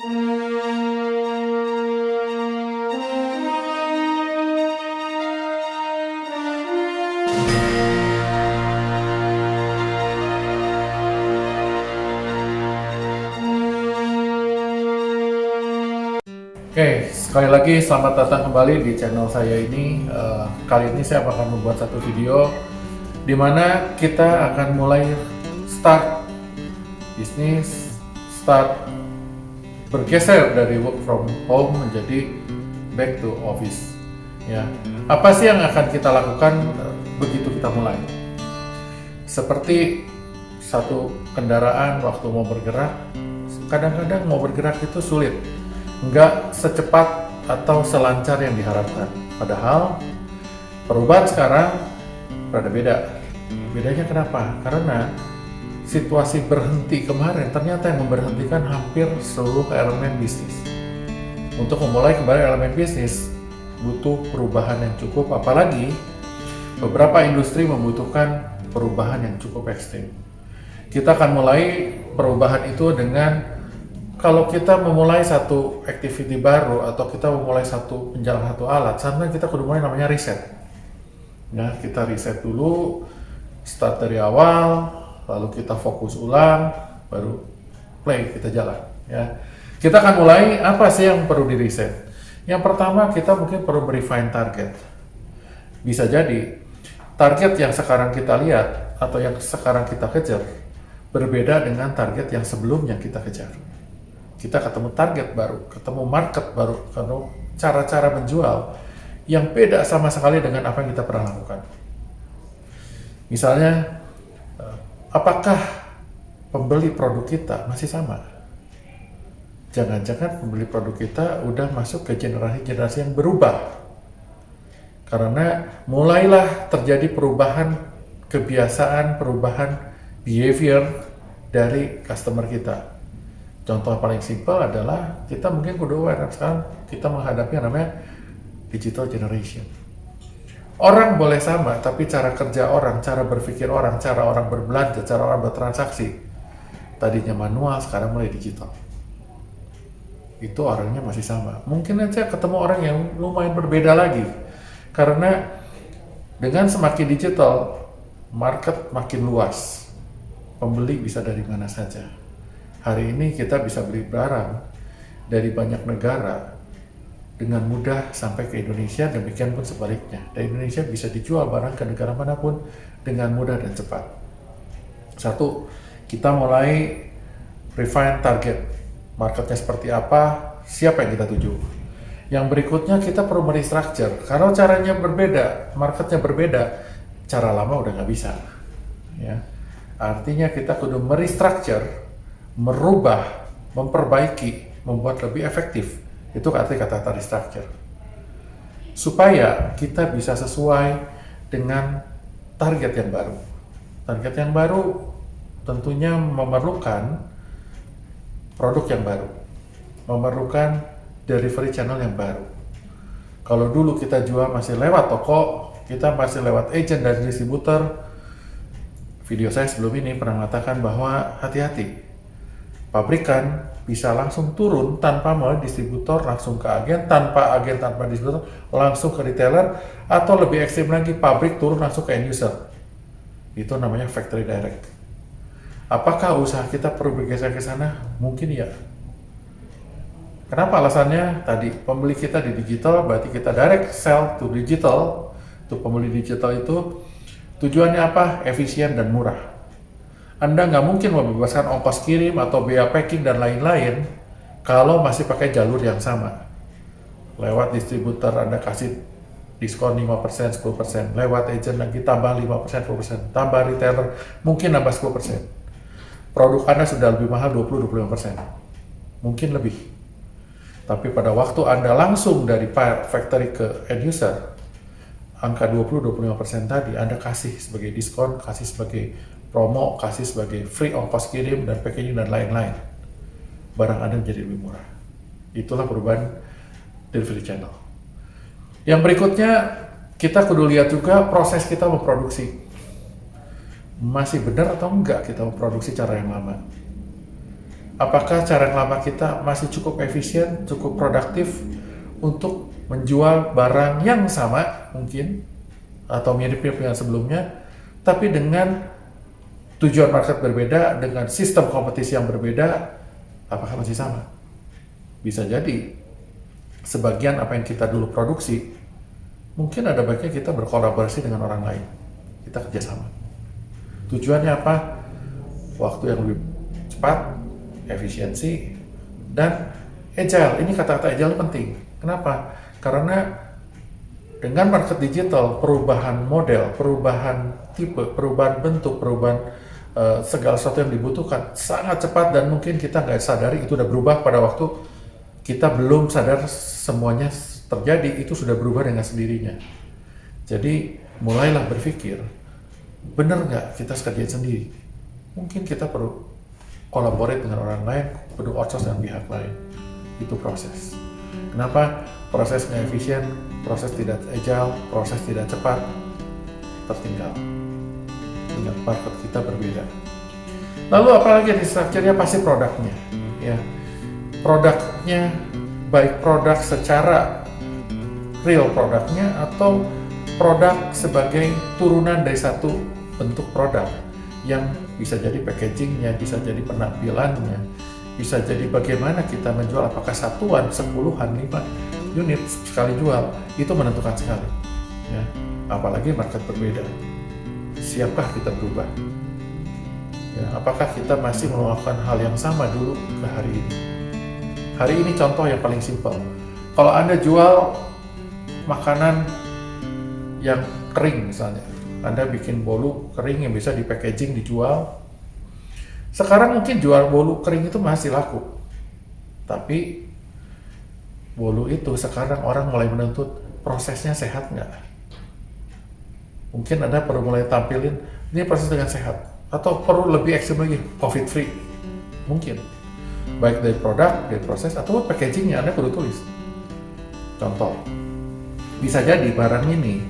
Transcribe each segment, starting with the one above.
Oke, sekali lagi selamat datang kembali di channel saya ini. Kali ini saya akan membuat satu video di mana kita akan mulai start bisnis, start bergeser dari work from home menjadi back to office. Ya, apa sih yang akan kita lakukan begitu kita mulai? Seperti satu kendaraan waktu mau bergerak, kadang-kadang mau bergerak itu sulit. Nggak secepat atau selancar yang diharapkan. Padahal perubahan sekarang rada beda. Bedanya kenapa? Karena situasi berhenti kemarin ternyata yang memberhentikan hampir seluruh elemen bisnis. Untuk memulai kembali elemen bisnis butuh perubahan yang cukup, apalagi beberapa industri membutuhkan perubahan yang cukup ekstrim. Kita akan mulai perubahan itu dengan kalau kita memulai satu activity baru atau kita memulai penjalan satu alat, sebenarnya kita kudu mulai namanya riset. Ya, kita riset dulu, start dari awal, lalu kita fokus ulang, baru play, kita jalan. Ya, kita akan mulai apa sih yang perlu diriset? Yang pertama kita mungkin perlu refine target. Bisa jadi target yang sekarang kita lihat atau yang sekarang kita kejar berbeda dengan target yang sebelumnya kita kejar. Kita ketemu target baru, ketemu market baru, ketemu cara-cara menjual yang beda sama sekali dengan apa yang kita pernah lakukan. Misalnya, apakah pembeli produk kita masih sama? Jangan-jangan pembeli produk kita udah masuk ke generasi-generasi yang berubah. Karena mulailah terjadi perubahan kebiasaan, perubahan behavior dari customer kita. Contoh paling simpel adalah kita mungkin kudu aware sekarang kita menghadapi yang namanya digital generation. Orang boleh sama, tapi cara kerja orang, cara berpikir orang, cara orang berbelanja, cara orang bertransaksi tadinya manual, sekarang mulai digital. Itu orangnya masih sama. Mungkin aja ketemu orang yang lumayan berbeda lagi. Karena dengan semakin digital, market makin luas. Pembeli bisa dari mana saja. Hari ini kita bisa beli barang dari banyak negara dengan mudah sampai ke Indonesia, demikian pun sebaliknya. Dari Indonesia bisa dijual barang ke negara manapun dengan mudah dan cepat. Satu, kita mulai refine target. Marketnya seperti apa, siapa yang kita tuju. Yang berikutnya kita perlu merestructure. Kalau caranya berbeda, marketnya berbeda, cara lama udah nggak bisa. Ya. Artinya kita kudu merestructure, merubah, memperbaiki, membuat lebih efektif. Itu arti kata restructure. Supaya kita bisa sesuai dengan target yang baru. Target yang baru tentunya memerlukan produk yang baru, memerlukan delivery channel yang baru. Kalau dulu kita jual masih lewat toko, kita masih lewat agent dan distributor, video saya sebelum ini pernah mengatakan bahwa hati-hati. Pabrikan bisa langsung turun tanpa melalui distributor langsung ke agen, tanpa distributor langsung ke retailer, atau lebih ekstrim lagi pabrik turun langsung ke end user. Itu namanya factory direct. Apakah usaha kita perlu bergeser ke sana? Mungkin ya. Kenapa alasannya? Tadi pembeli kita di digital, berarti kita direct sell to digital. Untuk pembeli digital itu tujuannya apa? Efisien dan murah. Anda nggak mungkin membebaskan ongkos kirim atau biaya packing dan lain-lain kalau masih pakai jalur yang sama. Lewat distributor Anda kasih diskon 5%, 10%. Lewat agent lagi tambah 5%, 10%. Tambah retailer mungkin nambah 10%. Produk Anda sudah lebih mahal 20-25%. Mungkin lebih. Tapi pada waktu Anda langsung dari factory ke end user, angka 20-25% tadi Anda kasih sebagai diskon, kasih sebagai promo, kasih sebagai free ongkos kirim dan packaging dan lain-lain. Barang Anda menjadi lebih murah. Itulah perubahan delivery channel. Yang berikutnya, kita kudu lihat juga proses kita memproduksi. Masih benar atau enggak kita memproduksi cara yang lama? Apakah cara yang lama kita masih cukup efisien, cukup produktif untuk menjual barang yang sama mungkin atau mirip-mirip dengan sebelumnya, tapi dengan tujuan market berbeda, dengan sistem kompetisi yang berbeda, apakah masih sama? Bisa jadi sebagian apa yang kita dulu produksi, mungkin ada baiknya kita berkolaborasi dengan orang lain. Kita kerjasama. Tujuannya apa? Waktu yang lebih cepat, efisiensi, dan agile. Ini kata-kata agile penting. Kenapa? Karena dengan market digital, perubahan model, perubahan tipe, perubahan bentuk, perubahan segala sesuatu yang dibutuhkan sangat cepat, dan mungkin kita nggak sadari itu udah berubah pada waktu kita belum sadar semuanya terjadi, itu sudah berubah dengan sendirinya. Jadi mulailah berpikir, benar nggak kita kerjain sendiri? Mungkin kita perlu collaborate dengan orang lain, perlu outsource dengan pihak lain. Itu proses. Kenapa? Proses nggak efisien, proses tidak agile, proses tidak cepat, tertinggal. Dengan market kita berbeda. Lalu apalagi di strukturnya pasti produknya. Ya. Produknya, baik produk secara real produknya atau produk sebagai turunan dari satu bentuk produk yang bisa jadi packagingnya, bisa jadi penampilannya, bisa jadi bagaimana kita menjual, apakah satuan, 10-an, 5 unit sekali jual, itu menentukan sekali. Ya. Apalagi market berbeda. Siapkah kita berubah? Ya, apakah kita masih melakukan hal yang sama dulu ke hari ini? Hari ini contoh yang paling simpel. Kalau Anda jual makanan yang kering misalnya, Anda bikin bolu kering yang bisa di packaging dijual. Sekarang mungkin jual bolu kering itu masih laku. Tapi bolu itu sekarang orang mulai menuntut prosesnya sehat nggak? Mungkin Anda perlu mulai tampilin ini proses dengan sehat. Atau perlu lebih ekstrim lagi, COVID free. Mungkin. Baik dari produk, dari proses, atau packagingnya Anda perlu tulis. Contoh, bisa jadi barang ini,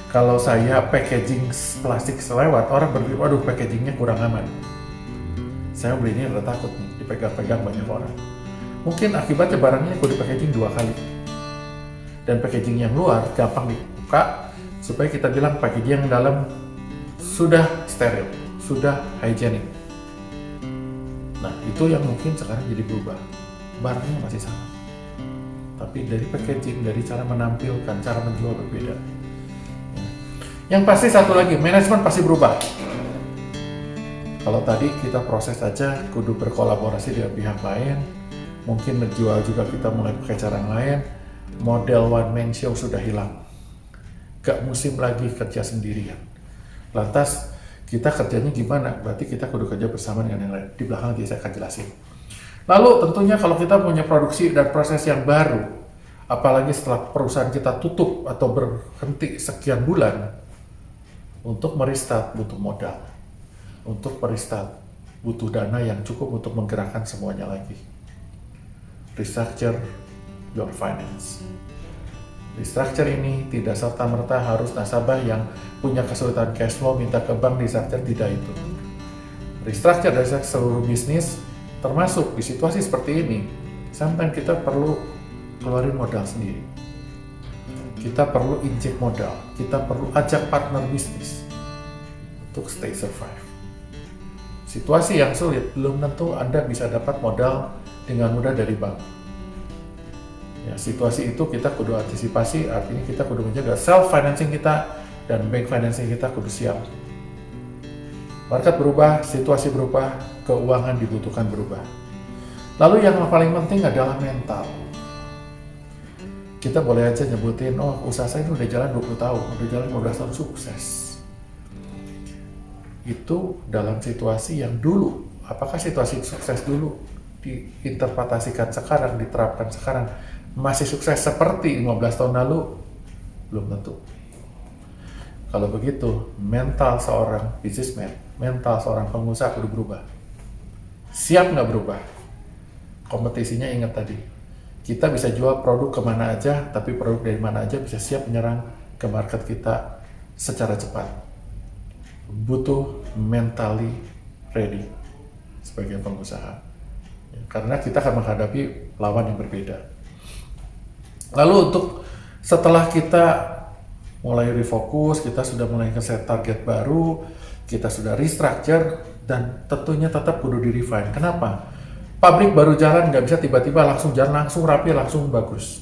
kalau saya packaging plastik selewat, orang berpikir, waduh packagingnya kurang aman. Saya beli ini udah takut nih, dipegang-pegang banyak orang. Mungkin akibatnya barangnya kudu packaging 2 kali. Dan packaging yang luar gampang dibuka, supaya kita bilang packaging yang dalam sudah steril, sudah hygienic. Nah, itu yang mungkin sekarang jadi berubah. Barangnya masih sama. Tapi dari packaging, dari cara menampilkan, cara menjual berbeda. Yang pasti satu lagi, manajemen pasti berubah. Kalau tadi kita proses aja, kudu berkolaborasi dengan pihak lain, mungkin menjual juga kita mulai pakai cara lain, model one man show sudah hilang. Gak musim lagi kerja sendirian. Lantas, kita kerjanya gimana? Berarti kita kudu kerja bersama dengan yang lain. Di belakang nanti saya akan jelasin. Lalu tentunya kalau kita punya produksi dan proses yang baru, apalagi setelah perusahaan kita tutup atau berhenti sekian bulan, untuk merestart butuh modal. Untuk merestart butuh dana yang cukup untuk menggerakkan semuanya lagi. Restructure your finance. Restructure ini tidak serta-merta harus nasabah yang punya kesulitan cash flow minta ke bank restructure, tidak itu. Restructure dari seluruh bisnis, termasuk di situasi seperti ini, sometimes kita perlu keluarin modal sendiri. Kita perlu injek modal, kita perlu ajak partner bisnis untuk stay survive. Situasi yang sulit, belum tentu Anda bisa dapat modal dengan mudah dari bank. Ya, situasi itu kita kudu antisipasi, artinya kita kudu menjaga self financing kita dan bank financing kita kudu siap. Market berubah, situasi berubah, keuangan dibutuhkan berubah. Lalu yang paling penting adalah mental. Kita boleh aja nyebutin, oh usaha saya ini udah jalan 20 tahun, udah jalan 15 tahun sukses. Itu dalam situasi yang dulu, apakah situasi sukses dulu diinterpretasikan sekarang, diterapkan sekarang, masih sukses seperti 15 tahun lalu? Belum tentu. Kalau begitu, mental seorang businessman, mental seorang pengusaha perlu berubah. Siap nggak berubah? Kompetisinya ingat tadi, kita bisa jual produk kemana aja, tapi produk dari mana aja bisa siap menyerang ke market kita secara cepat. Butuh mentally ready sebagai pengusaha. karena kita akan menghadapi lawan yang berbeda. Lalu untuk setelah kita mulai refocus, kita sudah mulai nge-set target baru, kita sudah restructure, dan tentunya tetap kudu di-refine. Kenapa? Pabrik baru jalan nggak bisa tiba-tiba langsung jalan, langsung rapi, langsung bagus.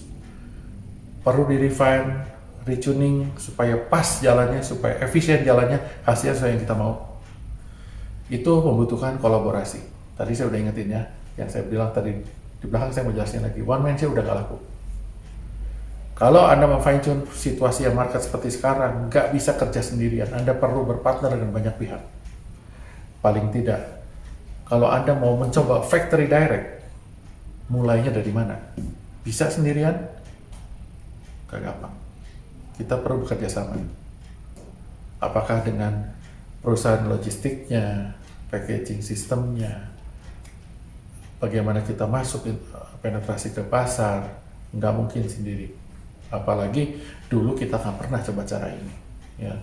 Perlu di-refine, retuning supaya pas jalannya, supaya efisien jalannya, hasilnya sesuai yang kita mau. Itu membutuhkan kolaborasi. Tadi saya udah ingetin ya, yang saya bilang tadi di belakang saya mau jelasin lagi, one man show udah gak laku. Kalau Anda mau fine tune situasi yang market seperti sekarang, nggak bisa kerja sendirian, Anda perlu berpartner dengan banyak pihak. Paling tidak, kalau Anda mau mencoba factory direct, mulainya dari mana? Bisa sendirian? Gak gampang. Kita perlu bekerja sama. Apakah dengan perusahaan logistiknya, packaging sistemnya, bagaimana kita masuk penetrasi ke pasar, nggak mungkin sendiri. Apalagi dulu kita nggak pernah coba cara ini. Ya.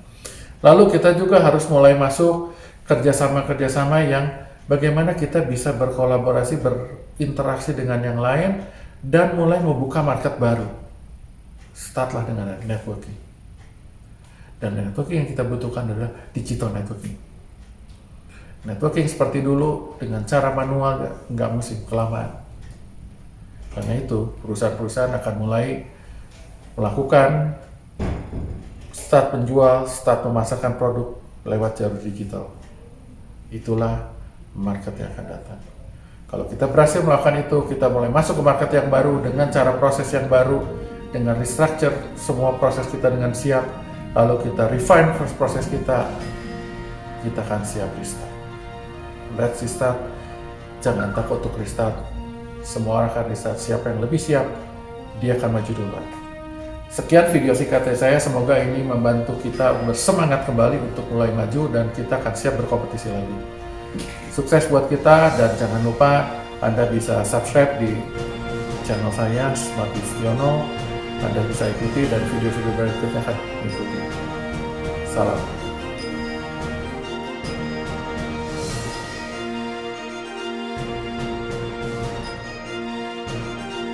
Lalu kita juga harus mulai masuk kerjasama yang bagaimana kita bisa berkolaborasi, berinteraksi dengan yang lain, dan mulai membuka market baru. Startlah dengan networking. Dan networking yang kita butuhkan adalah digital networking. Networking seperti dulu dengan cara manual nggak mesti kelamaan. Karena itu perusahaan-perusahaan akan mulai melakukan start penjual, start memasarkan produk lewat jalur digital. Itulah market yang akan datang. Kalau kita berhasil melakukan itu, kita mulai masuk ke market yang baru dengan cara proses yang baru, dengan restructure semua proses kita dengan siap, lalu kita refine proses kita akan siap restart. Let's restart, jangan takut untuk restart. Semua orang akan restart, siapa yang lebih siap, dia akan maju duluan. Sekian video singkat dari saya, semoga ini membantu kita bersemangat kembali untuk mulai maju dan kita akan siap berkompetisi lagi. Sukses buat kita, dan jangan lupa Anda bisa subscribe di channel saya, Smart Listiono. Anda bisa ikuti dan video-video berikutnya akan mengikuti. Salam.